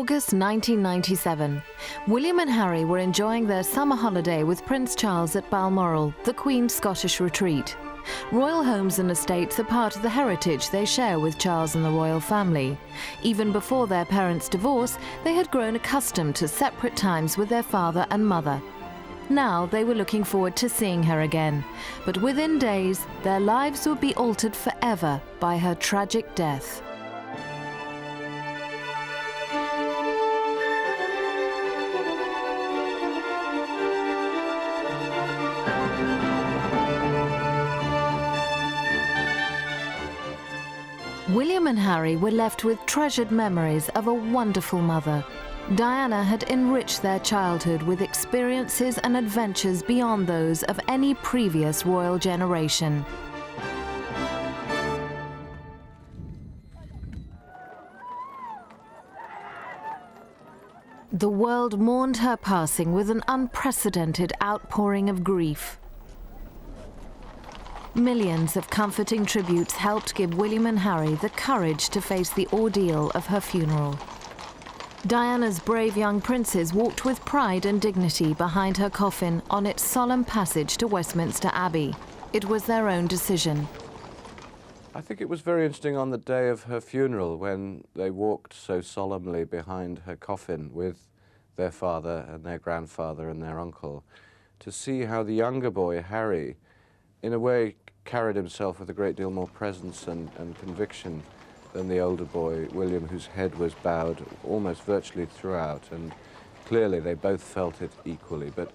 August 1997. William and Harry were enjoying their summer holiday with Prince Charles at Balmoral, the Queen's Scottish retreat. Royal homes and estates are part of the heritage they share with Charles and the royal family. Even before their parents' divorce, they had grown accustomed to separate times with their father and mother. Now they were looking forward to seeing her again, but within days, their lives would be altered forever by her tragic death. William and Harry were left with treasured memories of a wonderful mother. Diana had enriched their childhood with experiences and adventures beyond those of any previous royal generation. The world mourned her passing with an unprecedented outpouring of grief. Millions of comforting tributes helped give William and Harry the courage to face the ordeal of her funeral. Diana's brave young princes walked with pride and dignity behind her coffin on its solemn passage to Westminster Abbey. It was their own decision. I think it was very interesting on the day of her funeral when they walked so solemnly behind her coffin with their father and their grandfather and their uncle, to see how the younger boy, Harry, in a way carried himself with a great deal more presence and conviction than the older boy, William, whose head was bowed almost virtually throughout, and clearly they both felt it equally. But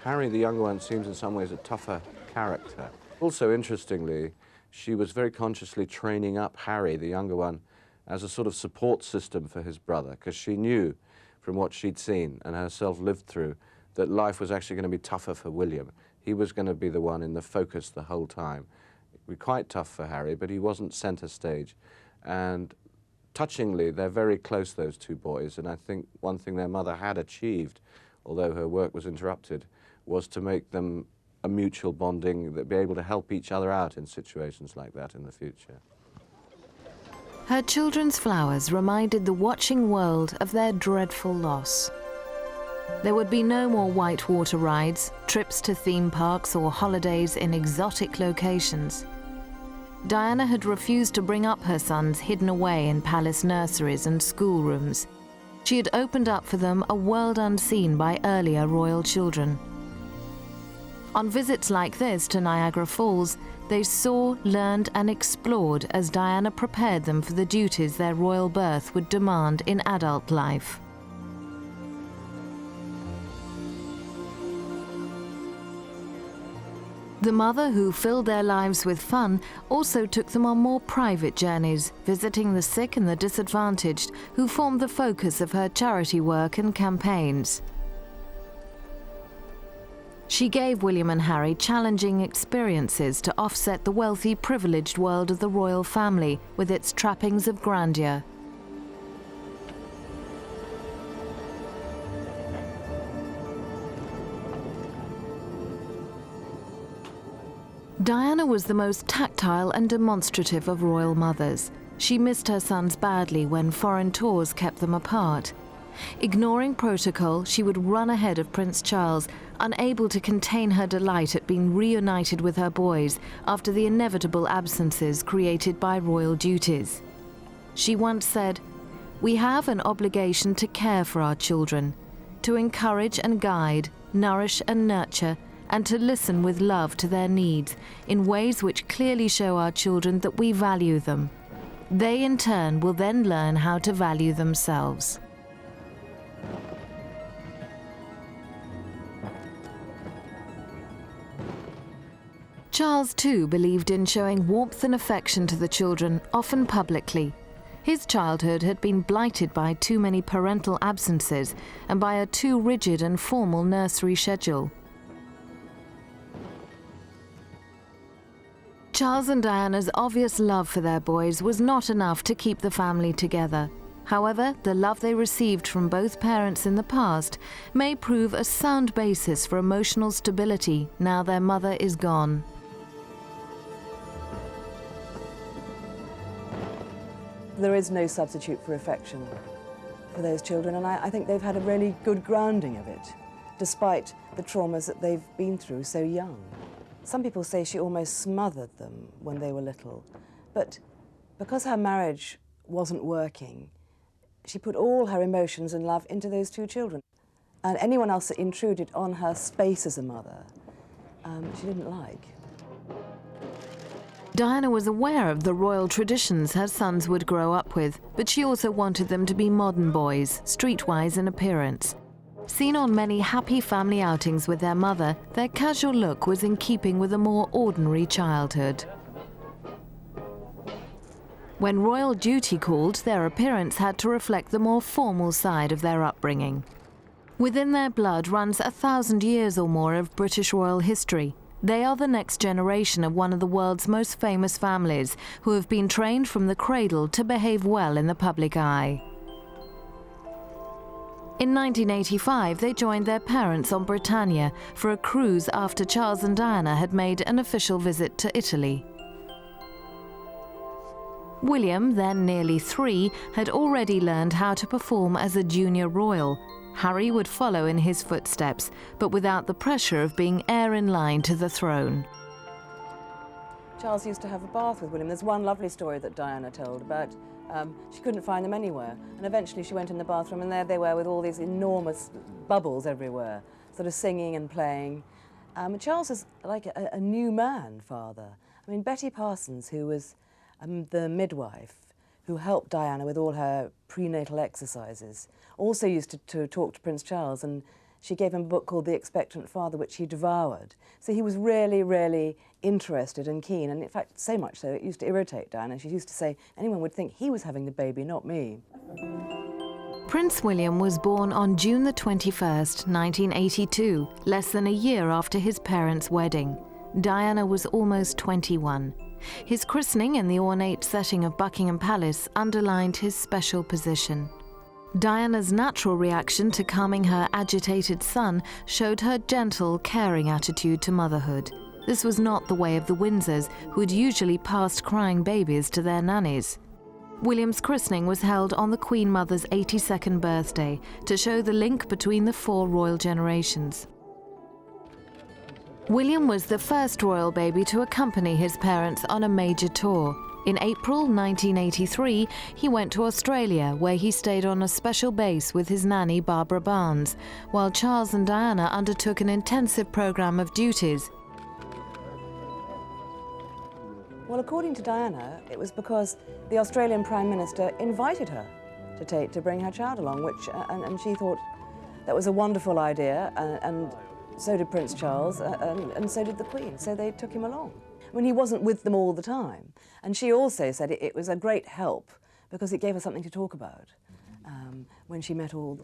Harry, the younger one, seems in some ways a tougher character. Also, interestingly, she was very consciously training up Harry, the younger one, as a sort of support system for his brother, because she knew from what she'd seen and herself lived through that life was actually going to be tougher for William. He was going to be the one in the focus the whole time. It would be quite tough for Harry, but he wasn't center stage. And touchingly, they're very close, those two boys, and I think one thing their mother had achieved, although her work was interrupted, was to make them a mutual bonding, that be able to help each other out in situations like that in the future. Her children's flowers reminded the watching world of their dreadful loss. There would be no more whitewater rides, trips to theme parks, or holidays in exotic locations. Diana had refused to bring up her sons hidden away in palace nurseries and schoolrooms. She had opened up for them a world unseen by earlier royal children. On visits like this to Niagara Falls, they saw, learned, and explored as Diana prepared them for the duties their royal birth would demand in adult life. The mother who filled their lives with fun also took them on more private journeys, visiting the sick and the disadvantaged, who formed the focus of her charity work and campaigns. She gave William and Harry challenging experiences to offset the wealthy, privileged world of the royal family with its trappings of grandeur. Diana was the most tactile and demonstrative of royal mothers. She missed her sons badly when foreign tours kept them apart. Ignoring protocol, she would run ahead of Prince Charles, unable to contain her delight at being reunited with her boys after the inevitable absences created by royal duties. She once said, "We have an obligation to care for our children, to encourage and guide, nourish and nurture, and to listen with love to their needs in ways which clearly show our children that we value them. They, in turn, will then learn how to value themselves." Charles, too, believed in showing warmth and affection to the children, often publicly. His childhood had been blighted by too many parental absences and by a too rigid and formal nursery schedule. Charles and Diana's obvious love for their boys was not enough to keep the family together. However, the love they received from both parents in the past may prove a sound basis for emotional stability now their mother is gone. There is no substitute for affection. for those children, and I think they've had a really good grounding of it, despite the traumas that they've been through so young. Some people say she almost smothered them when they were little, but because her marriage wasn't working, she put all her emotions and love into those two children. And anyone else that intruded on her space as a mother, she didn't like. Diana was aware of the royal traditions her sons would grow up with, but she also wanted them to be modern boys, streetwise in appearance. Seen on many happy family outings with their mother, their casual look was in keeping with a more ordinary childhood. When royal duty called, their appearance had to reflect the more formal side of their upbringing. Within their blood runs 1,000 years or more of British royal history. They are the next generation of one of the world's most famous families, who have been trained from the cradle to behave well in the public eye. In 1985, they joined their parents on Britannia for a cruise after Charles and Diana had made an official visit to Italy. William, then nearly 3, had already learned how to perform as a junior royal. Harry would follow in his footsteps, but without the pressure of being heir in line to the throne. Charles used to have a bath with William. There's one lovely story that Diana told about she couldn't find them anywhere, and eventually she went in the bathroom and there they were with all these enormous bubbles everywhere, sort of singing and playing. Charles is like a new man father. I mean, Betty Parsons, who was the midwife who helped Diana with all her prenatal exercises, also used to talk to Prince Charles, and she gave him a book called The Expectant Father, which he devoured. So he was really, really interested and keen, and in fact, so much so it used to irritate Diana. She used to say anyone would think he was having the baby, not me. Prince William was born on June the 21st, 1982, less than a year after his parents' wedding. Diana was almost 21. His christening in the ornate setting of Buckingham Palace underlined his special position. Diana's natural reaction to calming her agitated son showed her gentle, caring attitude to motherhood. This was not the way of the Windsors, who had usually passed crying babies to their nannies. William's christening was held on the Queen Mother's 82nd birthday to show the link between the 4 royal generations. William was the first royal baby to accompany his parents on a major tour. In April 1983, he went to Australia, where he stayed on a special base with his nanny Barbara Barnes, while Charles and Diana undertook an intensive program of duties. Well, according to Diana, it was because the Australian Prime Minister invited her to bring her child along, which and she thought that was a wonderful idea, and so did Prince Charles, and so did the Queen, so they took him along. I mean, he wasn't with them all the time. And she also said it was a great help because it gave her something to talk about when she met all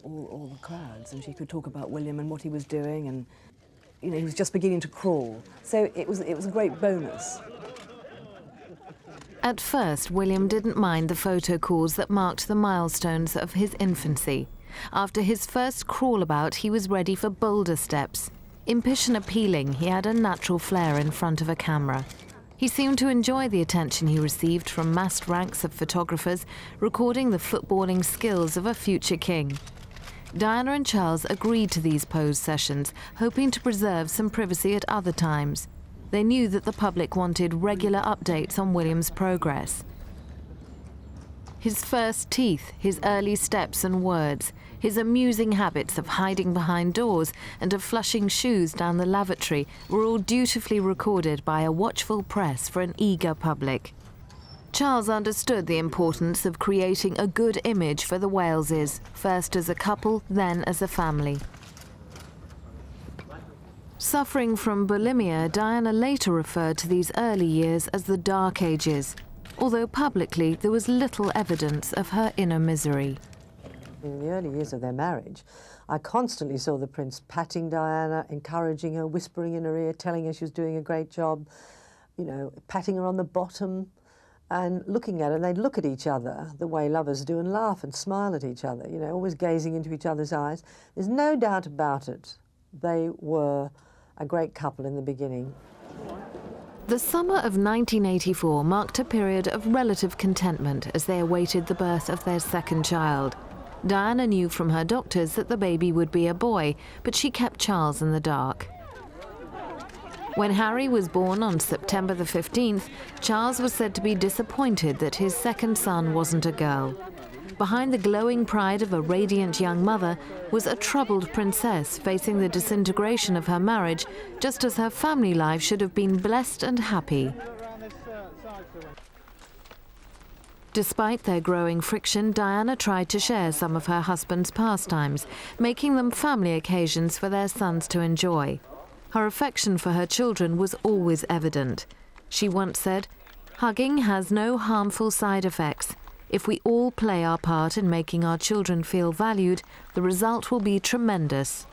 the crowds, and she could talk about William and what he was doing, and you know, he was just beginning to crawl. So it was a great bonus. At first, William didn't mind the photo calls that marked the milestones of his infancy. After his first crawl-about, he was ready for bolder steps. Impish and appealing, he had a natural flair in front of a camera. He seemed to enjoy the attention he received from massed ranks of photographers, recording the footballing skills of a future king. Diana and Charles agreed to these pose sessions, hoping to preserve some privacy at other times. They knew that the public wanted regular updates on William's progress. His first teeth, his early steps and words, his amusing habits of hiding behind doors and of flushing shoes down the lavatory were all dutifully recorded by a watchful press for an eager public. Charles understood the importance of creating a good image for the Waleses, first as a couple, then as a family. Suffering from bulimia, Diana later referred to these early years as the Dark Ages, although publicly there was little evidence of her inner misery. In the early years of their marriage, I constantly saw the Prince patting Diana, encouraging her, whispering in her ear, telling her she was doing a great job, you know, patting her on the bottom and looking at her. And they'd look at each other the way lovers do and laugh and smile at each other, you know, always gazing into each other's eyes. There's no doubt about it. They were a great couple in the beginning. The summer of 1984 marked a period of relative contentment as they awaited the birth of their second child. Diana knew from her doctors that the baby would be a boy, but she kept Charles in the dark. When Harry was born on September the 15th, Charles was said to be disappointed that his second son wasn't a girl. Behind the glowing pride of a radiant young mother was a troubled princess facing the disintegration of her marriage, just as her family life should have been blessed and happy. Despite their growing friction, Diana tried to share some of her husband's pastimes, making them family occasions for their sons to enjoy. Her affection for her children was always evident. She once said, "Hugging has no harmful side effects. If we all play our part in making our children feel valued, the result will be tremendous."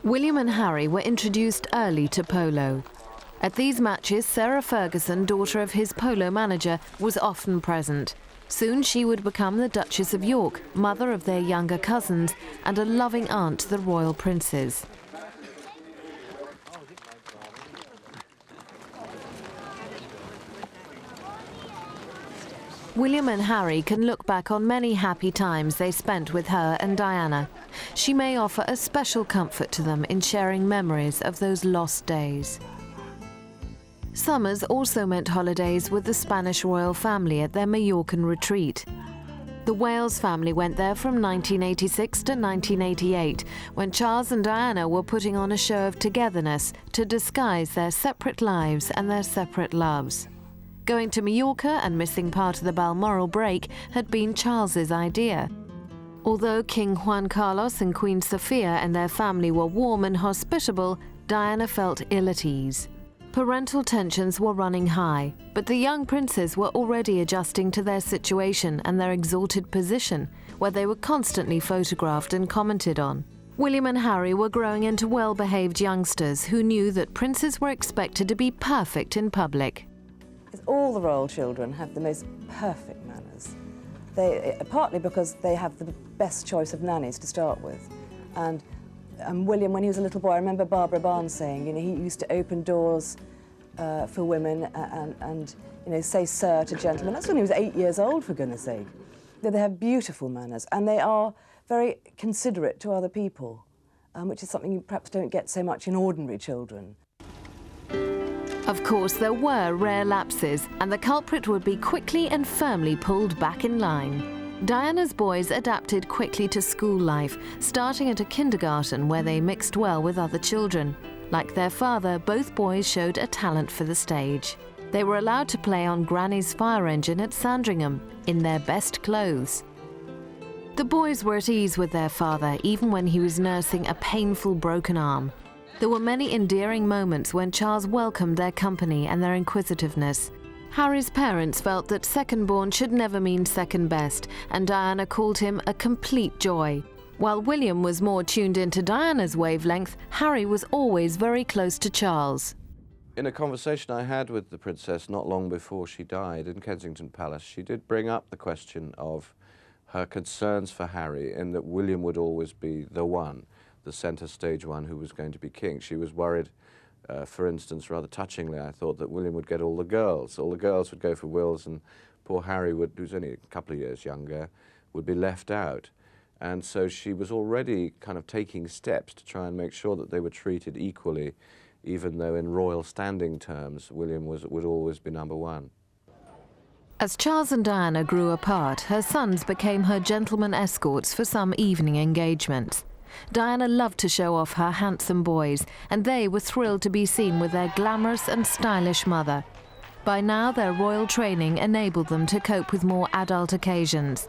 William and Harry were introduced early to polo. At these matches, Sarah Ferguson, daughter of his polo manager, was often present. Soon she would become the Duchess of York, mother of their younger cousins, and a loving aunt to the royal princes. William and Harry can look back on many happy times they spent with her and Diana. She may offer a special comfort to them in sharing memories of those lost days. Summers also meant holidays with the Spanish royal family at their Majorcan retreat. The Wales family went there from 1986 to 1988, when Charles and Diana were putting on a show of togetherness to disguise their separate lives and their separate loves. Going to Majorca and missing part of the Balmoral break had been Charles's idea. Although King Juan Carlos and Queen Sofia and their family were warm and hospitable, Diana felt ill at ease. Parental tensions were running high, but the young princes were already adjusting to their situation and their exalted position, where they were constantly photographed and commented on. William and Harry were growing into well-behaved youngsters who knew that princes were expected to be perfect in public. All the royal children have the most perfect manners. Partly because they have the best choice of nannies to start with. And William, when he was a little boy, I remember Barbara Barnes saying, he used to open doors for women and say sir to gentlemen. That's when he was 8 years old, for goodness sake. They have beautiful manners, and they are very considerate to other people, which is something you perhaps don't get so much in ordinary children. Of course, there were rare lapses, and the culprit would be quickly and firmly pulled back in line. Diana's boys adapted quickly to school life, starting at a kindergarten where they mixed well with other children. Like their father, both boys showed a talent for the stage. They were allowed to play on Granny's fire engine at Sandringham, in their best clothes. The boys were at ease with their father, even when he was nursing a painful broken arm. There were many endearing moments when Charles welcomed their company and their inquisitiveness. Harry's parents felt that second-born should never mean second best, and Diana called him a complete joy. While William was more tuned into Diana's wavelength, Harry was always very close to Charles. In a conversation I had with the princess not long before she died in Kensington Palace, she did bring up the question of her concerns for Harry, in that William would always be the one, the centre stage one who was going to be king. She was worried, for instance, rather touchingly, I thought, that William would get all the girls. All the girls would go for Wills, and poor Harry, who's only a couple of years younger, would be left out. And so she was already kind of taking steps to try and make sure that they were treated equally, even though in royal standing terms, William would always be number one. As Charles and Diana grew apart, her sons became her gentlemen escorts for some evening engagements. Diana loved to show off her handsome boys, and they were thrilled to be seen with their glamorous and stylish mother. By now, their royal training enabled them to cope with more adult occasions.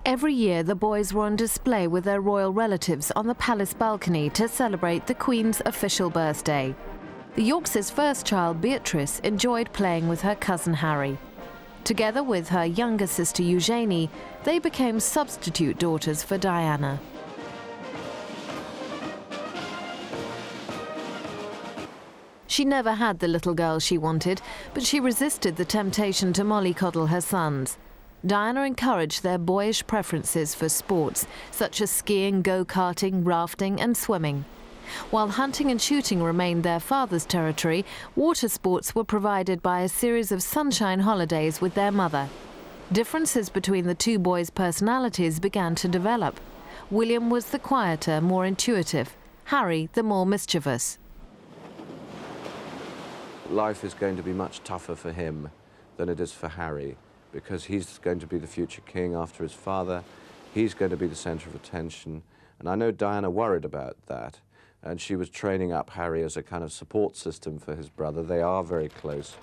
Every year, the boys were on display with their royal relatives on the palace balcony to celebrate the Queen's official birthday. The Yorks' first child, Beatrice, enjoyed playing with her cousin Harry. Together with her younger sister Eugenie, they became substitute daughters for Diana. She never had the little girl she wanted, but she resisted the temptation to mollycoddle her sons. Diana encouraged their boyish preferences for sports, such as skiing, go-karting, rafting and swimming. While hunting and shooting remained their father's territory, water sports were provided by a series of sunshine holidays with their mother. Differences between the two boys' personalities began to develop. William was the quieter, more intuitive. Harry, the more mischievous. Life is going to be much tougher for him than it is for Harry, because he's going to be the future king after his father. He's going to be the centre of attention. And I know Diana worried about that, and she was training up Harry as a kind of support system for his brother. They are very close.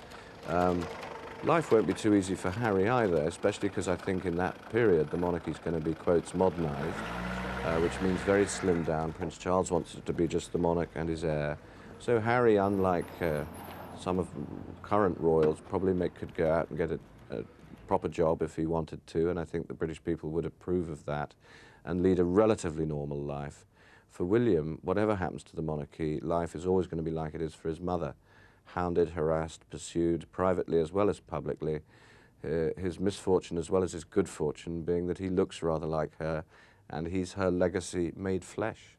Life won't be too easy for Harry either, especially because I think in that period the monarchy's going to be, quotes, modernised, which means very slimmed down. Prince Charles wants it to be just the monarch and his heir. So Harry, unlike some of current royals, probably could go out and get a proper job if he wanted to, and I think the British people would approve of that, and lead a relatively normal life. For William, whatever happens to the monarchy, life is always going to be like it is for his mother. Hounded, harassed, pursued, privately as well as publicly. His misfortune as well as his good fortune being that he looks rather like her, and he's her legacy made flesh.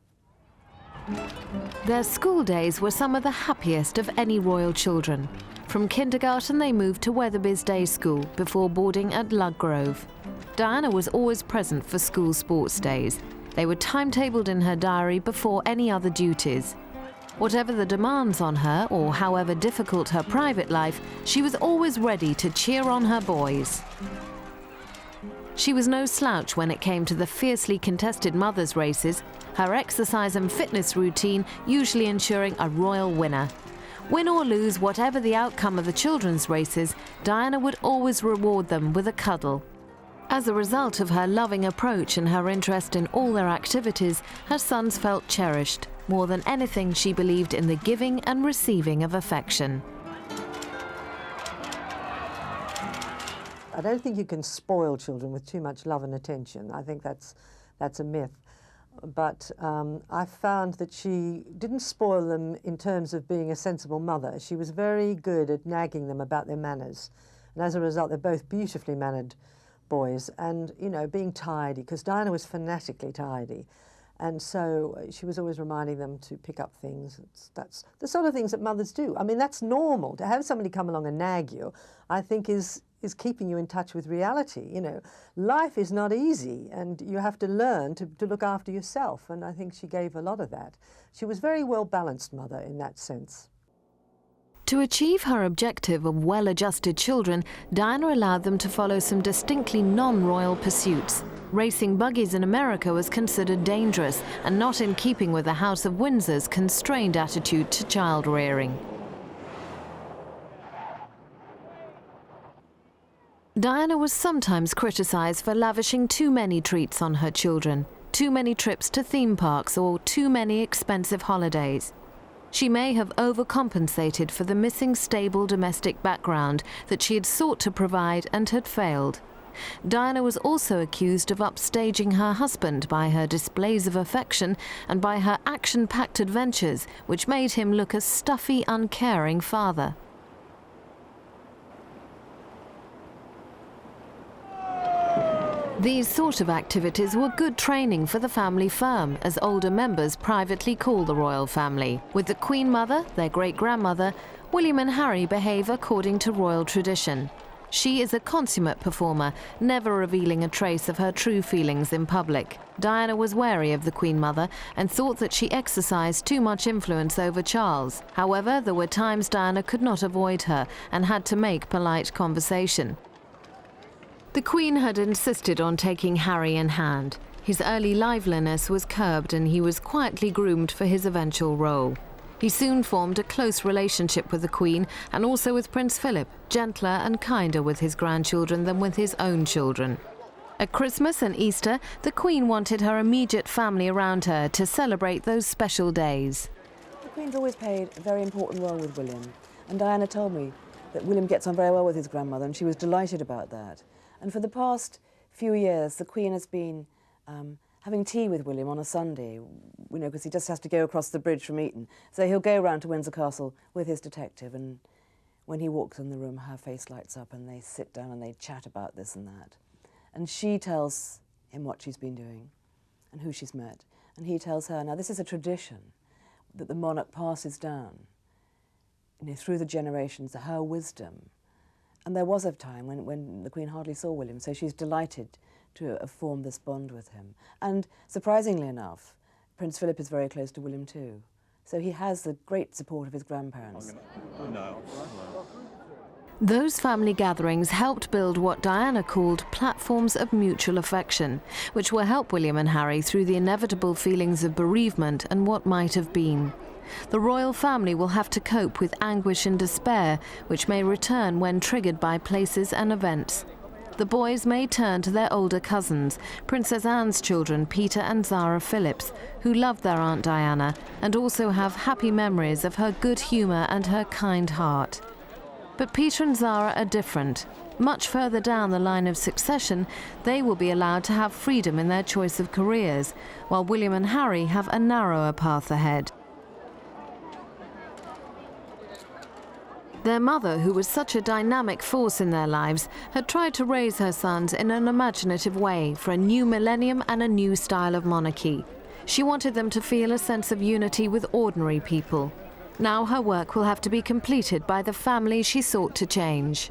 Their school days were some of the happiest of any royal children. From kindergarten they moved to Weatherby's day school before boarding at Ludgrove. Diana was always present for school sports days. They were timetabled in her diary before any other duties. Whatever the demands on her, or however difficult her private life, she was always ready to cheer on her boys. She was no slouch when it came to the fiercely contested mothers' races, her exercise and fitness routine usually ensuring a royal winner. Win or lose whatever the outcome of the children's races, Diana would always reward them with a cuddle. As a result of her loving approach and her interest in all their activities, her sons felt cherished. More than anything, she believed in the giving and receiving of affection. I don't think you can spoil children with too much love and attention. I think that's a myth. But I found that she didn't spoil them in terms of being a sensible mother. She was very good at nagging them about their manners. And as a result, they're both beautifully mannered boys, and, you know, being tidy, because Diana was fanatically tidy. And so she was always reminding them to pick up things. That's the sort of things that mothers do. I mean, that's normal. To have somebody come along and nag you, I think is keeping you in touch with reality. You know, life is not easy, and you have to learn to look after yourself. And I think she gave a lot of that. She was a very well-balanced mother in that sense. To achieve her objective of well-adjusted children, Diana allowed them to follow some distinctly non-royal pursuits. Racing buggies in America was considered dangerous and not in keeping with the House of Windsor's constrained attitude to child-rearing. Diana was sometimes criticised for lavishing too many treats on her children, too many trips to theme parks or too many expensive holidays. She may have overcompensated for the missing stable domestic background that she had sought to provide and had failed. Diana was also accused of upstaging her husband by her displays of affection and by her action-packed adventures, which made him look a stuffy, uncaring father. These sort of activities were good training for the family firm, as older members privately call the royal family. With the Queen Mother, their great-grandmother, William and Harry behave according to royal tradition. She is a consummate performer, never revealing a trace of her true feelings in public. Diana was wary of the Queen Mother and thought that she exercised too much influence over Charles. However, there were times Diana could not avoid her and had to make polite conversation. The Queen had insisted on taking Harry in hand. His early liveliness was curbed and he was quietly groomed for his eventual role. He soon formed a close relationship with the Queen and also with Prince Philip, gentler and kinder with his grandchildren than with his own children. At Christmas and Easter, the Queen wanted her immediate family around her to celebrate those special days. The Queen's always played a very important role with William, and Diana told me that William gets on very well with his grandmother, and she was delighted about that. And for the past few years, the Queen has been having tea with William on a Sunday, you know, because he just has to go across the bridge from Eton. So he'll go round to Windsor Castle with his detective, and when he walks in the room, her face lights up and they sit down and they chat about this and that. And she tells him what she's been doing and who she's met. And he tells her, now this is a tradition. that the monarch passes down, you know, through the generations, her wisdom. And there was a time when the Queen hardly saw William, so she's delighted to have formed this bond with him. And surprisingly enough, Prince Philip is very close to William too. So he has the great support of his grandparents. Those family gatherings helped build what Diana called platforms of mutual affection, which will help William and Harry through the inevitable feelings of bereavement and what might have been. The royal family will have to cope with anguish and despair, which may return when triggered by places and events. The boys may turn to their older cousins, Princess Anne's children, Peter and Zara Phillips, who loved their Aunt Diana and also have happy memories of her good humour and her kind heart. But Peter and Zara are different. Much further down the line of succession, they will be allowed to have freedom in their choice of careers, while William and Harry have a narrower path ahead. Their mother, who was such a dynamic force in their lives, had tried to raise her sons in an imaginative way for a new millennium and a new style of monarchy. She wanted them to feel a sense of unity with ordinary people. Now her work will have to be completed by the family she sought to change.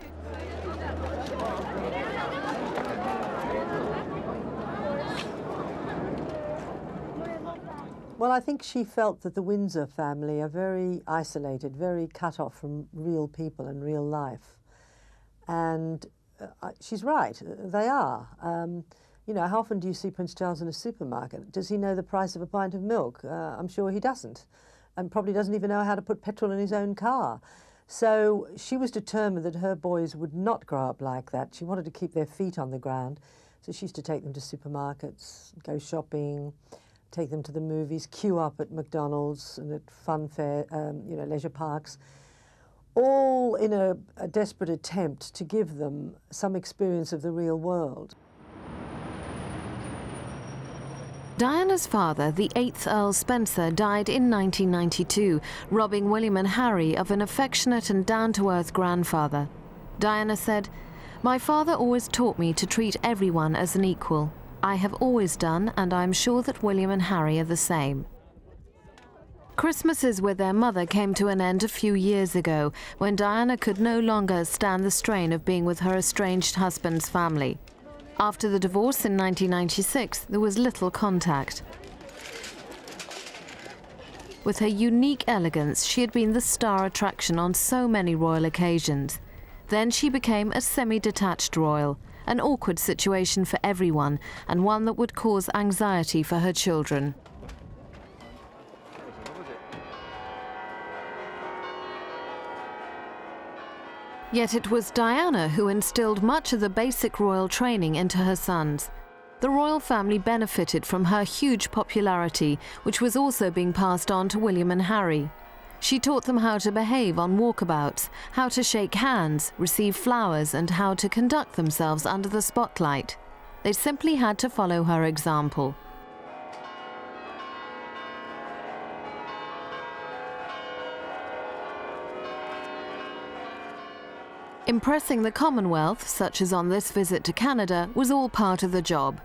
Well, I think she felt that the Windsor family are very isolated, very cut off from real people and real life. And she's right, they are. You know, how often do you see Prince Charles in a supermarket? Does he know the price of a pint of milk? I'm sure he doesn't, and probably doesn't even know how to put petrol in his own car. So she was determined that her boys would not grow up like that. She wanted to keep their feet on the ground. So she used to take them to supermarkets, go shopping, take them to the movies, queue up at McDonald's and at fun fair, you know, leisure parks, all in a desperate attempt to give them some experience of the real world. Diana's father, the 8th Earl Spencer, died in 1992, robbing William and Harry of an affectionate and down-to-earth grandfather. Diana said, "My father always taught me to treat everyone as an equal. I have always done, and I'm sure that William and Harry are the same." Christmases with their mother came to an end a few years ago, when Diana could no longer stand the strain of being with her estranged husband's family. After the divorce in 1996, there was little contact. With her unique elegance, she had been the star attraction on so many royal occasions. Then she became a semi-detached royal, an awkward situation for everyone, and one that would cause anxiety for her children. Yet it was Diana who instilled much of the basic royal training into her sons. The royal family benefited from her huge popularity, which was also being passed on to William and Harry. She taught them how to behave on walkabouts, how to shake hands, receive flowers, and how to conduct themselves under the spotlight. They simply had to follow her example. Impressing the Commonwealth, such as on this visit to Canada, was all part of the job.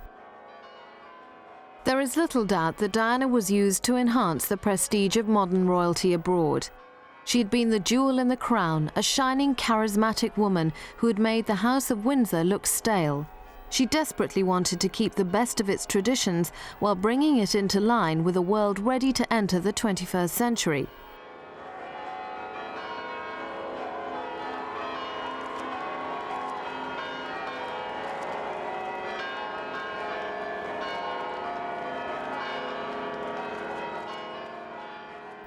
There is little doubt that Diana was used to enhance the prestige of modern royalty abroad. She had been the jewel in the crown, a shining, charismatic woman who had made the House of Windsor look stale. She desperately wanted to keep the best of its traditions while bringing it into line with a world ready to enter the 21st century.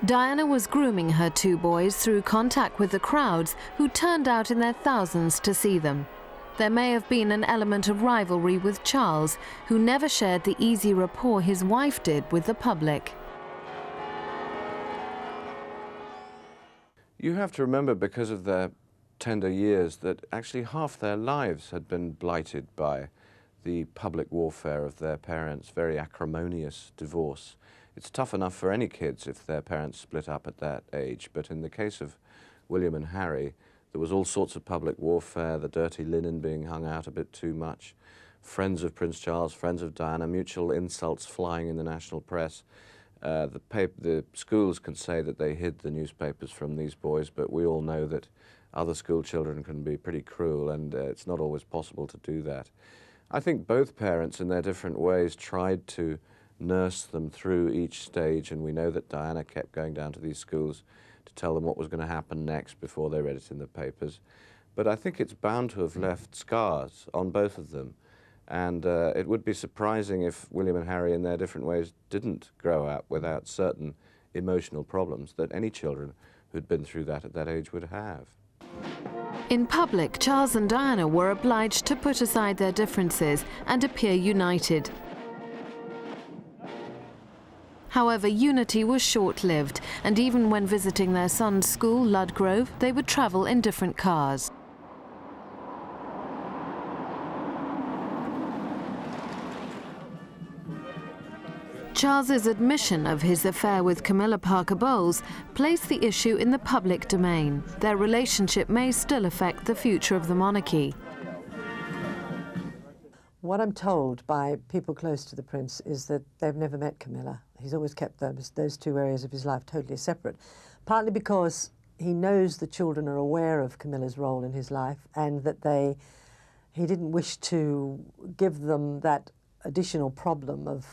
Diana was grooming her two boys through contact with the crowds who turned out in their thousands to see them. There may have been an element of rivalry with Charles, who never shared the easy rapport his wife did with the public. You have to remember, because of their tender years, that actually half their lives had been blighted by the public warfare of their parents' very acrimonious divorce. It's tough enough for any kids if their parents split up at that age, but in the case of William and Harry, there was all sorts of public warfare, the dirty linen being hung out a bit too much, friends of Prince Charles, friends of Diana, mutual insults flying in the national press, The schools can say that they hid the newspapers from these boys, but we all know that other school children can be pretty cruel, and it's not always possible to do that. I think both parents, in their different ways, tried to nurse them through each stage, and we know that Diana kept going down to these schools to tell them what was going to happen next before they read it in the papers. But I think it's bound to have left scars on both of them. And it would be surprising if William and Harry, in their different ways, didn't grow up without certain emotional problems that any children who'd been through that at that age would have. In public, Charles and Diana were obliged to put aside their differences and appear united. However, unity was short-lived, and even when visiting their son's school, Ludgrove, they would travel in different cars. Charles's admission of his affair with Camilla Parker Bowles placed the issue in the public domain. Their relationship may still affect the future of the monarchy. What I'm told by people close to the Prince is that they've never met Camilla. He's always kept those two areas of his life totally separate, partly because he knows the children are aware of Camilla's role in his life, and that he didn't wish to give them that additional problem of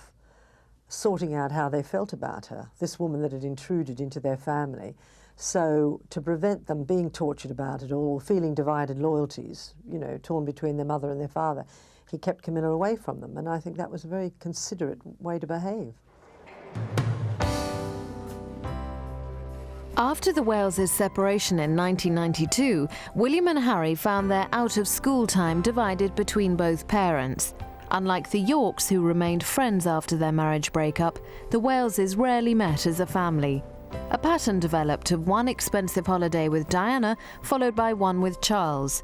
sorting out how they felt about her, this woman that had intruded into their family. So to prevent them being tortured about it all, feeling divided loyalties, you know, torn between their mother and their father, he kept Camilla away from them, and I think that was a very considerate way to behave. After the Waleses' separation in 1992, William and Harry found their out-of-school time divided between both parents. Unlike the Yorks, who remained friends after their marriage breakup, the Waleses rarely met as a family. A pattern developed of one expensive holiday with Diana, followed by one with Charles.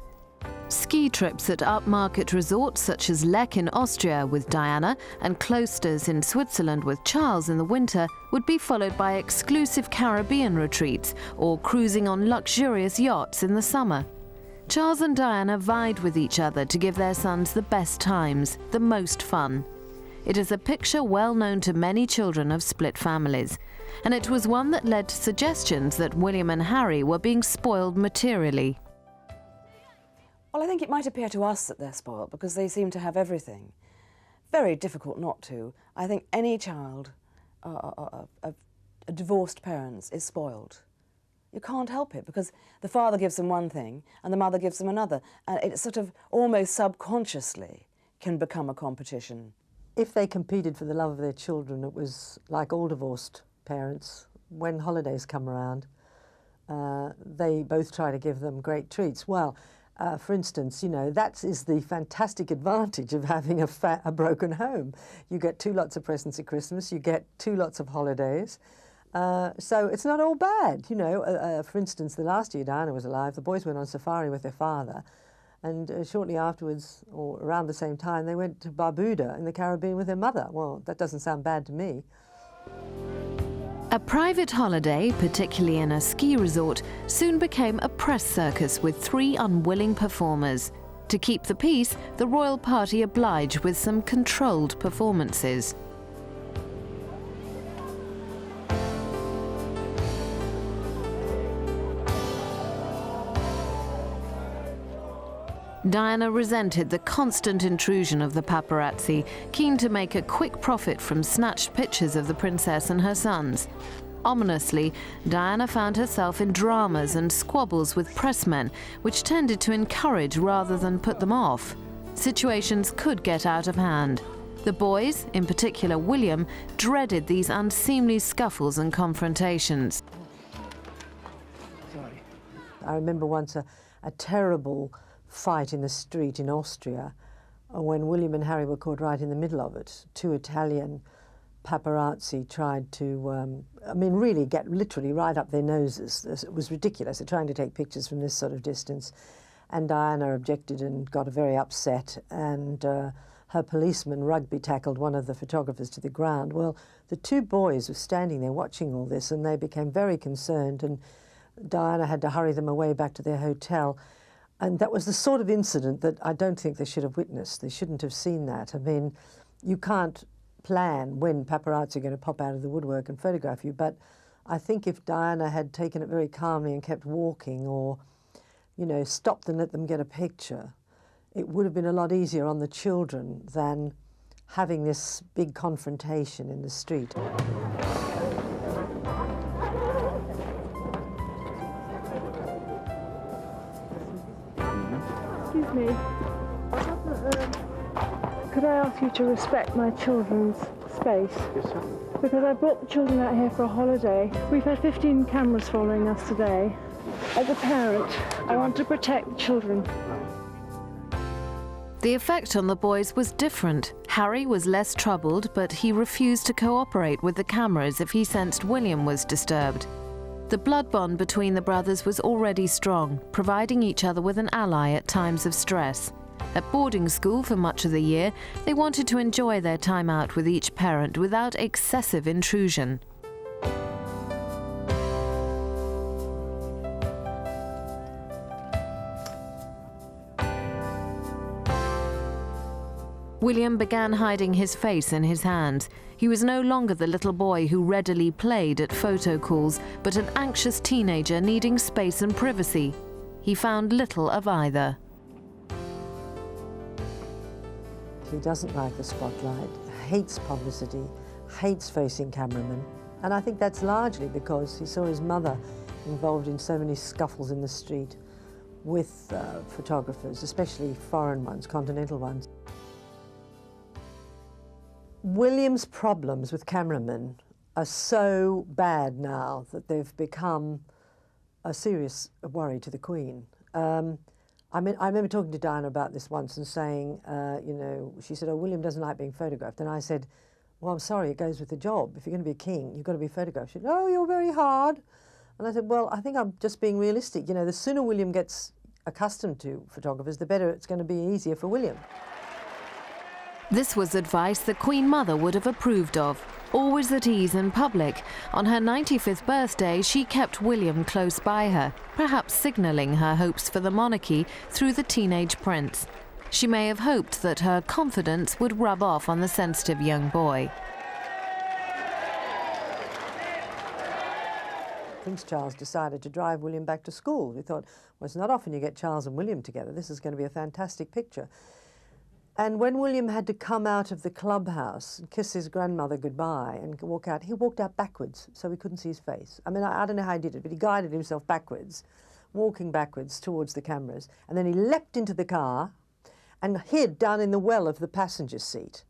Ski trips at upmarket resorts such as Lech in Austria with Diana and Klosters in Switzerland with Charles in the winter would be followed by exclusive Caribbean retreats or cruising on luxurious yachts in the summer. Charles and Diana vied with each other to give their sons the best times, the most fun. It is a picture well known to many children of split families, and it was one that led to suggestions that William and Harry were being spoiled materially. Well, I think it might appear to us that they're spoiled because they seem to have everything. Very difficult not to. I think any child of divorced parents is spoiled. You can't help it because the father gives them one thing and the mother gives them another, and it sort of almost subconsciously can become a competition. If they competed for the love of their children, it was like all divorced parents. When holidays come around, they both try to give them great treats. Well, for instance, you know, that is the fantastic advantage of having a broken home. You get 2 lots of presents at Christmas, you get 2 lots of holidays. So it's not all bad, you know. For instance, the last year Diana was alive, the boys went on safari with their father, and shortly afterwards, or around the same time, they went to Barbuda in the Caribbean with their mother. Well, that doesn't sound bad to me. A private holiday, particularly in a ski resort, soon became a press circus with 3 unwilling performers. To keep the peace, the royal party obliged with some controlled performances. Diana resented the constant intrusion of the paparazzi, keen to make a quick profit from snatched pictures of the princess and her sons. Ominously, Diana found herself in dramas and squabbles with pressmen, which tended to encourage rather than put them off. Situations could get out of hand. The boys, in particular William, dreaded these unseemly scuffles and confrontations. Sorry. I remember once a terrible fight in the street in Austria when William and Harry were caught right in the middle of it. 2 Italian paparazzi tried to, really get literally right up their noses. It was ridiculous. They're trying to take pictures from this sort of distance. And Diana objected and got very upset, and her policeman rugby tackled one of the photographers to the ground. Well, the 2 boys were standing there watching all this, and they became very concerned, and Diana had to hurry them away back to their hotel. And that was the sort of incident that I don't think they should have witnessed. They shouldn't have seen that. I mean, you can't plan when paparazzi are going to pop out of the woodwork and photograph you, but I think if Diana had taken it very calmly and kept walking, or, you know, stopped and let them get a picture, it would have been a lot easier on the children than having this big confrontation in the street. Excuse me. Could I ask you to respect my children's space? Yes, sir. Because I brought the children out here for a holiday. We've had 15 cameras following us today. As a parent, I want to protect children. The effect on the boys was different. Harry was less troubled, but he refused to cooperate with the cameras if he sensed William was disturbed. The blood bond between the brothers was already strong, providing each other with an ally at times of stress. At boarding school for much of the year, they wanted to enjoy their time out with each parent without excessive intrusion. William began hiding his face in his hands. He was no longer the little boy who readily played at photo calls, but an anxious teenager needing space and privacy. He found little of either. He doesn't like the spotlight, hates publicity, hates facing cameramen. And I think that's largely because he saw his mother involved in so many scuffles in the street with photographers, especially foreign ones, continental ones. William's problems with cameramen are so bad now that they've become a serious worry to the Queen. I remember talking to Diana about this once and saying, you know, she said, oh, William doesn't like being photographed. And I said, well, I'm sorry, it goes with the job. If you're going to be a king, you've got to be photographed. She said, oh, you're very hard. And I said, well, I think I'm just being realistic. You know, the sooner William gets accustomed to photographers, the better it's going to be easier for William. This was advice the Queen Mother would have approved of. Always at ease in public, on her 95th birthday she kept William close by her, perhaps signalling her hopes for the monarchy through the teenage prince. She may have hoped that her confidence would rub off on the sensitive young boy. Prince Charles decided to drive William back to school. We thought, well, it's not often you get Charles and William together. This is going to be a fantastic picture. And when William had to come out of the clubhouse and kiss his grandmother goodbye and walk out, he walked out backwards so we couldn't see his face. I mean, I don't know how he did it, but he guided himself backwards, walking backwards towards the cameras. And then he leapt into the car and hid down in the well of the passenger seat,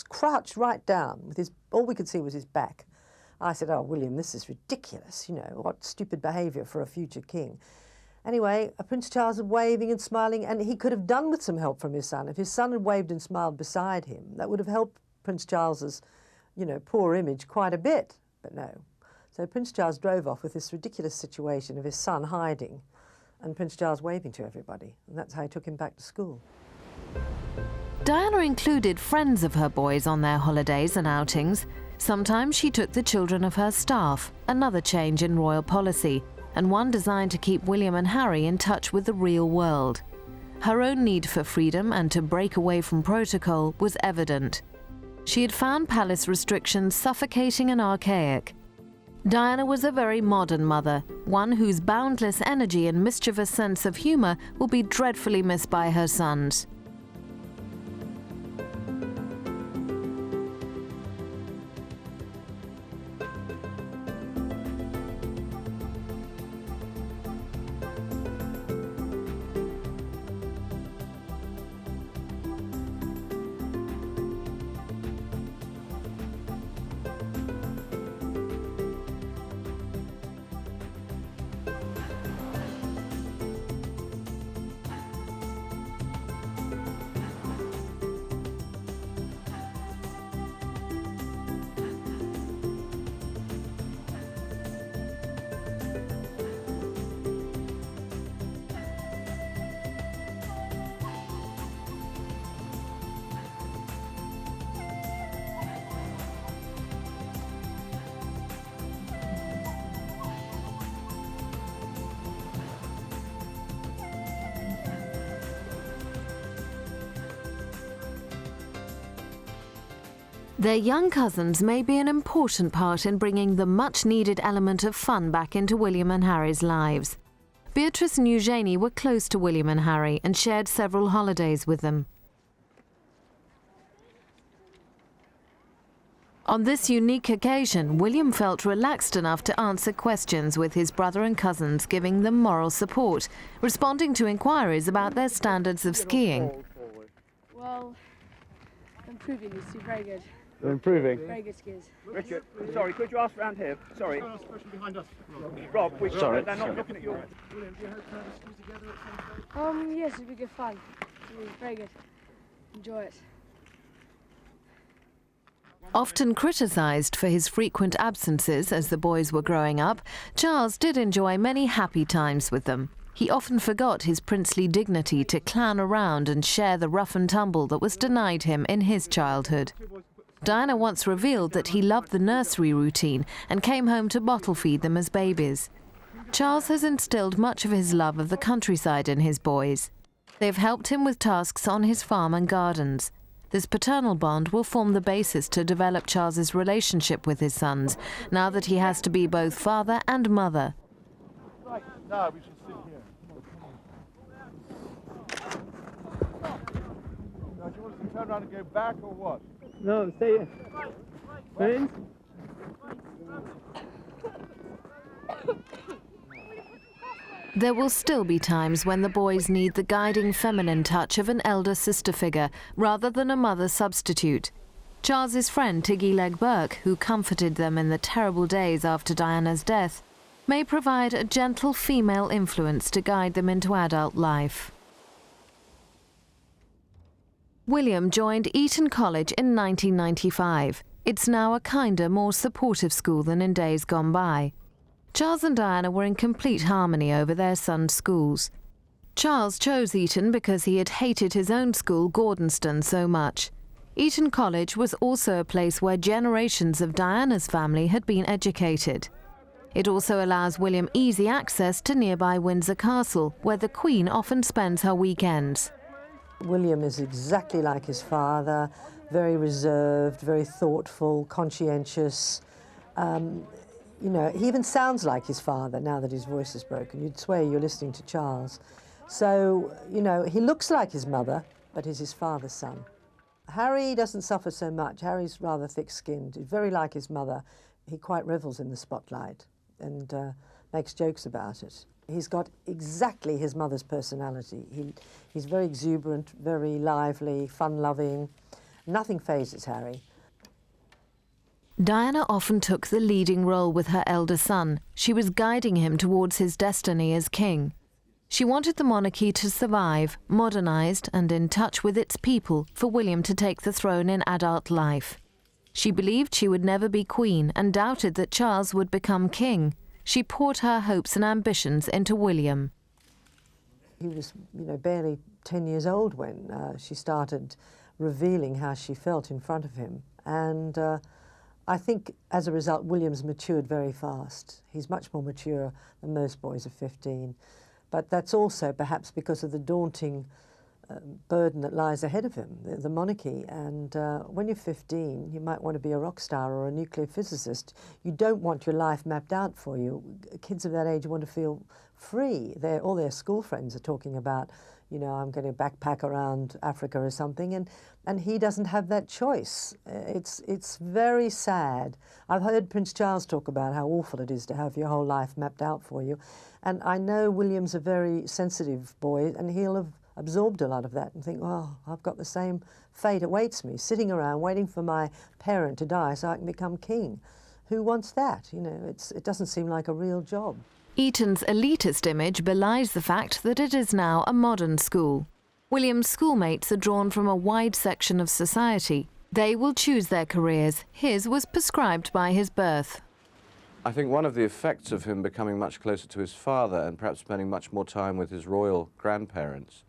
crouched right down, with his, all we could see was his back. I said, oh, William, this is ridiculous, you know, what stupid behaviour for a future king. Anyway, Prince Charles was waving and smiling, and he could have done with some help from his son. If his son had waved and smiled beside him, that would have helped Prince Charles's, you know, poor image quite a bit. But no. So Prince Charles drove off with this ridiculous situation of his son hiding and Prince Charles waving to everybody. And that's how he took him back to school. Diana included friends of her boys on their holidays and outings. Sometimes she took the children of her staff, another change in royal policy, and one designed to keep William and Harry in touch with the real world. Her own need for freedom and to break away from protocol was evident. She had found palace restrictions suffocating and archaic. Diana was a very modern mother, one whose boundless energy and mischievous sense of humour will be dreadfully missed by her sons. Their young cousins may be an important part in bringing the much-needed element of fun back into William and Harry's lives. Beatrice and Eugenie were close to William and Harry and shared several holidays with them. On this unique occasion, William felt relaxed enough to answer questions, with his brother and cousins giving them moral support, responding to inquiries about their standards of skiing. Well, improving, you see, very good. They're improving. Very good skiers. Richard, sorry, could you ask round here? Sorry. Rob, sorry, they're not looking at you. William, do you hope to have a ski together at some point? Yes, it'd be good fun. It'd be very good. Enjoy it. Often criticised for his frequent absences as the boys were growing up, Charles did enjoy many happy times with them. He often forgot his princely dignity to clown around and share the rough and tumble that was denied him in his childhood. Diana once revealed that he loved the nursery routine and came home to bottle feed them as babies. Charles has instilled much of his love of the countryside in his boys. They have helped him with tasks on his farm and gardens. This paternal bond will form the basis to develop Charles's relationship with his sons, now that he has to be both father and mother. Right, now we should sit here. Now, do you want us to turn around and go back or what? No, stay here. Friends? There will still be times when the boys need the guiding feminine touch of an elder sister figure rather than a mother substitute. Charles's friend Tiggy Leg Burke, who comforted them in the terrible days after Diana's death, may provide a gentle female influence to guide them into adult life. William joined Eton College in 1995. It's now a kinder, more supportive school than in days gone by. Charles and Diana were in complete harmony over their sons' schools. Charles chose Eton because he had hated his own school, Gordonston, so much. Eton College was also a place where generations of Diana's family had been educated. It also allows William easy access to nearby Windsor Castle, where the Queen often spends her weekends. William is exactly like his father, very reserved, very thoughtful, conscientious. You know, he even sounds like his father now that his voice is broken. You'd swear you're listening to Charles. So, you know, he looks like his mother, but he's his father's son. Harry doesn't suffer so much. Harry's rather thick-skinned. He's very like his mother. He quite revels in the spotlight and makes jokes about it. He's got exactly his mother's personality. He's very exuberant, very lively, fun-loving. Nothing phases Harry. Diana often took the leading role with her elder son. She was guiding him towards his destiny as king. She wanted the monarchy to survive, modernised and in touch with its people, for William to take the throne in adult life. She believed she would never be queen and doubted that Charles would become king. She poured her hopes and ambitions into William. He was, you know, barely 10 years old when she started revealing how she felt in front of him. And I think as a result, William's matured very fast. He's much more mature than most boys of 15. But that's also perhaps because of the daunting burden that lies ahead of him, the monarchy. And when you're 15, you might want to be a rock star or a nuclear physicist. You don't want your life mapped out for you. Kids of that age want to feel free. All their school friends are talking about, you know, I'm going to backpack around Africa or something, and he doesn't have that choice. It's very sad. I've heard Prince Charles talk about how awful it is to have your whole life mapped out for you, and I know William's a very sensitive boy, and he'll have absorbed a lot of that and think, oh, I've got the same fate awaits me, sitting around waiting for my parent to die so I can become king. Who wants that? You know, it doesn't seem like a real job. Eton's elitist image belies the fact that it is now a modern school. William's schoolmates are drawn from a wide section of society. They will choose their careers. His was prescribed by his birth. I think one of the effects of him becoming much closer to his father and perhaps spending much more time with his royal grandparents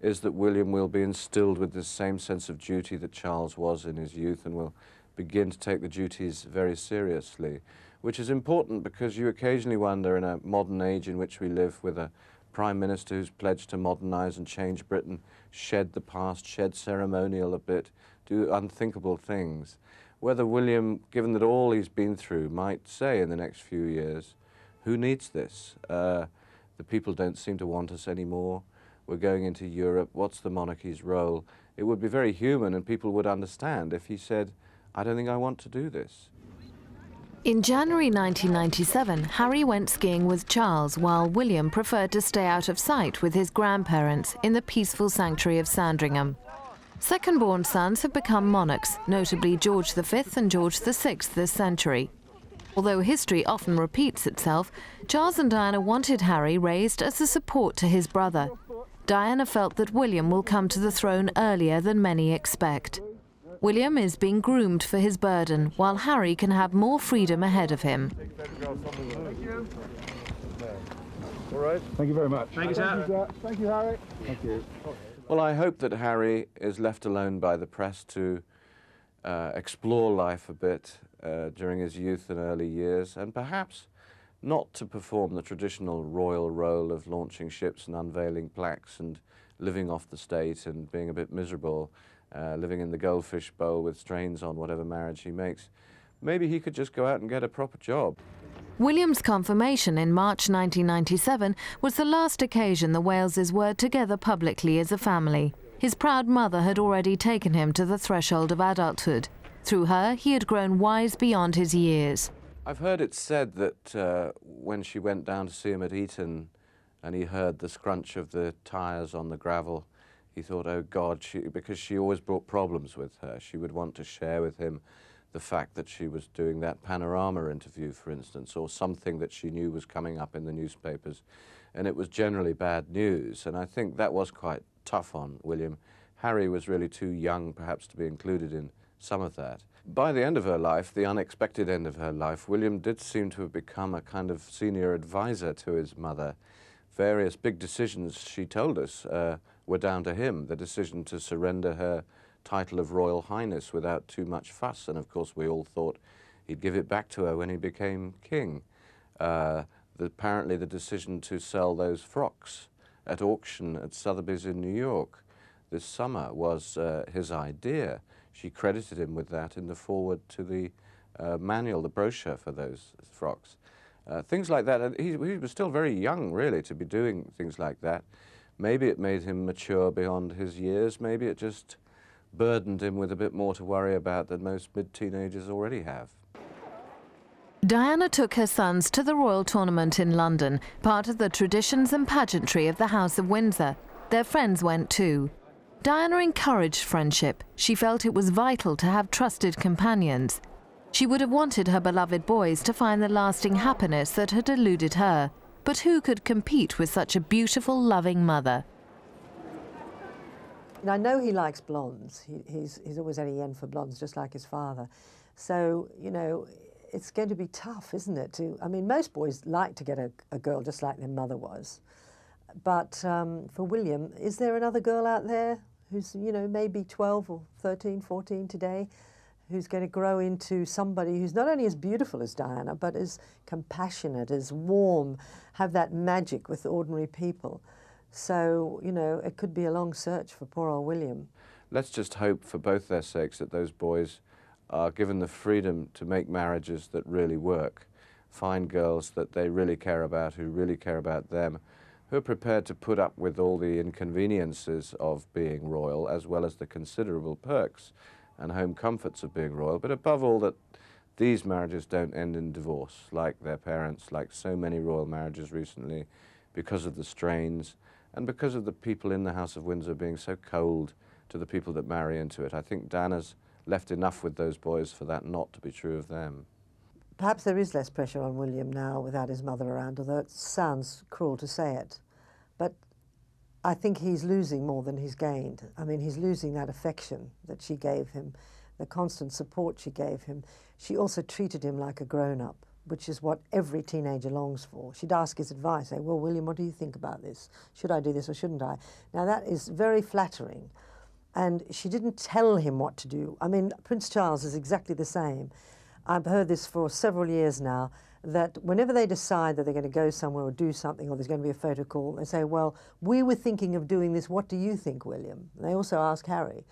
is that William will be instilled with the same sense of duty that Charles was in his youth and will begin to take the duties very seriously, which is important because you occasionally wonder in a modern age in which we live with a Prime Minister who's pledged to modernise and change Britain, shed the past, shed ceremonial a bit, do unthinkable things, whether William, given that all he's been through, might say in the next few years, who needs this? The people don't seem to want us anymore. We're going into Europe. What's the monarchy's role? It would be very human and people would understand if he said, I don't think I want to do this. In January 1997, Harry went skiing with Charles while William preferred to stay out of sight with his grandparents in the peaceful sanctuary of Sandringham. Second-born sons have become monarchs, notably George V and George VI this century. Although history often repeats itself, Charles and Diana wanted Harry raised as a support to his brother. Diana felt that William will come to the throne earlier than many expect. William is being groomed for his burden, while Harry can have more freedom ahead of him. Thank you. All right. Thank you very much. Thank you, sir. Thank you, Harry. Thank you. Well, I hope that Harry is left alone by the press to explore life a bit during his youth and early years, and perhaps not to perform the traditional royal role of launching ships and unveiling plaques and living off the state and being a bit miserable, living in the goldfish bowl with strains on whatever marriage he makes. Maybe he could just go out and get a proper job. William's confirmation in March 1997 was the last occasion the Waleses were together publicly as a family. His proud mother had already taken him to the threshold of adulthood. Through her, he had grown wise beyond his years. I've heard it said that when she went down to see him at Eton and he heard the scrunch of the tyres on the gravel, he thought, oh God, because she always brought problems with her. She would want to share with him the fact that she was doing that Panorama interview, for instance, or something that she knew was coming up in the newspapers, and it was generally bad news. And I think that was quite tough on William. Harry was really too young, perhaps, to be included in some of that. By the end of her life, the unexpected end of her life, William did seem to have become a kind of senior advisor to his mother. Various big decisions, she told us, were down to him. The decision to surrender her title of Royal Highness without too much fuss, and of course we all thought he'd give it back to her when he became king. Apparently the decision to sell those frocks at auction at Sotheby's in New York this summer was his idea. She credited him with that in the foreword to the manual, the brochure for those frocks. Things like that. And he was still very young, really, to be doing things like that. Maybe it made him mature beyond his years. Maybe it just burdened him with a bit more to worry about than most mid-teenagers already have. Diana took her sons to the Royal Tournament in London, part of the traditions and pageantry of the House of Windsor. Their friends went too. Diana encouraged friendship. She felt it was vital to have trusted companions. She would have wanted her beloved boys to find the lasting happiness that had eluded her. But who could compete with such a beautiful, loving mother? And I know he likes blondes. He's always had a yen for blondes, just like his father. So, you know, it's going to be tough, isn't it? I mean, most boys like to get a girl just like their mother was. But for William, is there another girl out there who's, you know, maybe 12 or 13, 14 today, who's going to grow into somebody who's not only as beautiful as Diana, but as compassionate, as warm, have that magic with ordinary people? So, you know, it could be a long search for poor old William. Let's just hope for both their sakes that those boys are given the freedom to make marriages that really work, find girls that they really care about, who really care about them, who are prepared to put up with all the inconveniences of being royal, as well as the considerable perks and home comforts of being royal, but above all that these marriages don't end in divorce like their parents, like so many royal marriages recently, because of the strains and because of the people in the House of Windsor being so cold to the people that marry into it. I think Diana's left enough with those boys for that not to be true of them. Perhaps there is less pressure on William now without his mother around, although it sounds cruel to say it. But I think he's losing more than he's gained. I mean, he's losing that affection that she gave him, the constant support she gave him. She also treated him like a grown-up, which is what every teenager longs for. She'd ask his advice, say, well, William, what do you think about this? Should I do this or shouldn't I? Now, that is very flattering. And she didn't tell him what to do. I mean, Prince Charles is exactly the same. I've heard this for several years now, that whenever they decide that they're going to go somewhere or do something, or there's going to be a photo call, they say, well, we were thinking of doing this, what do you think, William? And they also ask Harry,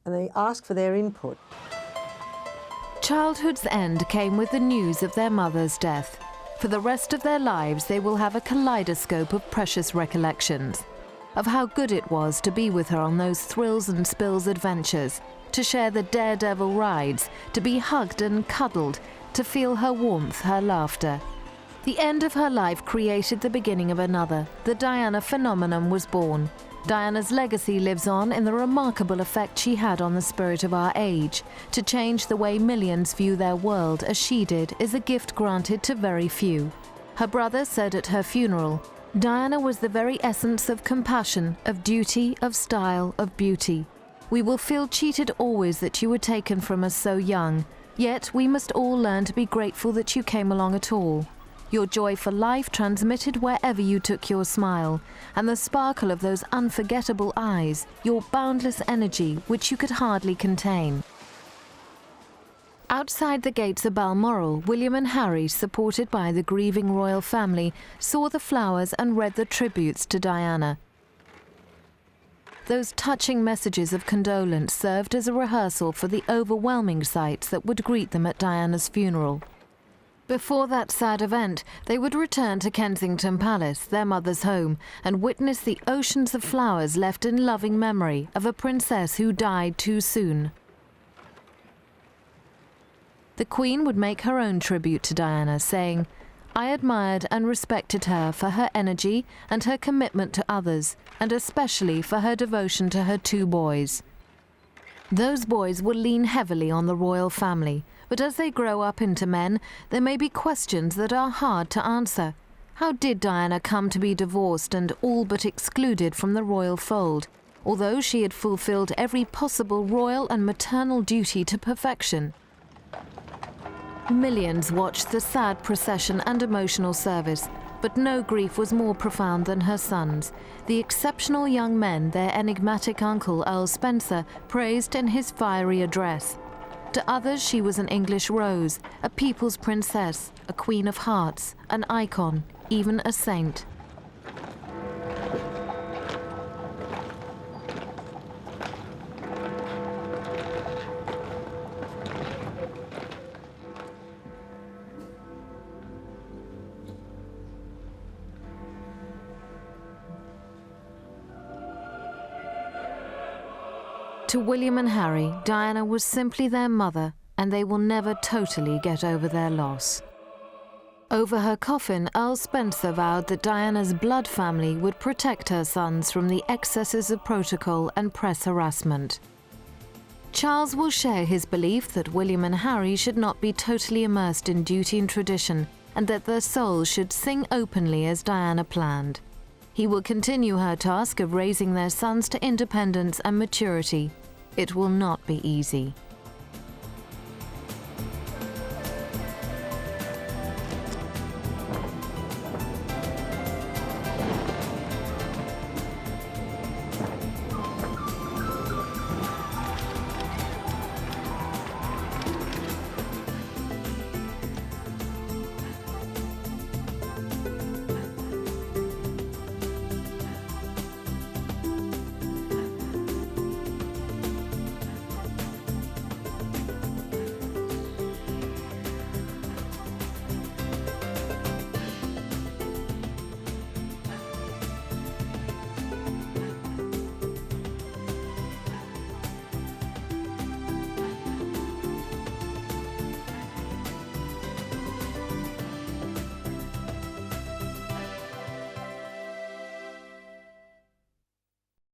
and they ask for their input. childhood's end came with the news of their mother's death. For the rest of their lives, they will have a kaleidoscope of precious recollections of how good it was to be with her on those thrills and spills adventures, to share the daredevil rides, to be hugged and cuddled, to feel her warmth, her laughter. The end of her life created the beginning of another. The Diana phenomenon was born. Diana's legacy lives on in the remarkable effect she had on the spirit of our age. To change the way millions view their world as she did is a gift granted to very few. Her brother said at her funeral, "Diana was the very essence of compassion, of duty, of style, of beauty. We will feel cheated always that you were taken from us so young, yet we must all learn to be grateful that you came along at all. Your joy for life transmitted wherever you took your smile, and the sparkle of those unforgettable eyes, your boundless energy which you could hardly contain." Outside the gates of Balmoral, William and Harry, supported by the grieving royal family, saw the flowers and read the tributes to Diana. Those touching messages of condolence served as a rehearsal for the overwhelming sights that would greet them at Diana's funeral. Before that sad event, they would return to Kensington Palace, their mother's home, and witness the oceans of flowers left in loving memory of a princess who died too soon. The Queen would make her own tribute to Diana, saying, "I admired and respected her for her energy and her commitment to others, and especially for her devotion to her 2 boys. Those boys will lean heavily on the royal family, but as they grow up into men, there may be questions that are hard to answer. How did Diana come to be divorced and all but excluded from the royal fold, although she had fulfilled every possible royal and maternal duty to perfection?" Millions watched the sad procession and emotional service, but no grief was more profound than her sons, the exceptional young men their enigmatic uncle Earl Spencer praised in his fiery address. To others she was an English rose, a people's princess, a queen of hearts, an icon, even a saint. To William and Harry, Diana was simply their mother, and they will never totally get over their loss. Over her coffin, Earl Spencer vowed that Diana's blood family would protect her sons from the excesses of protocol and press harassment. Charles will share his belief that William and Harry should not be totally immersed in duty and tradition, and that their souls should sing openly as Diana planned. He will continue her task of raising their sons to independence and maturity. It will not be easy.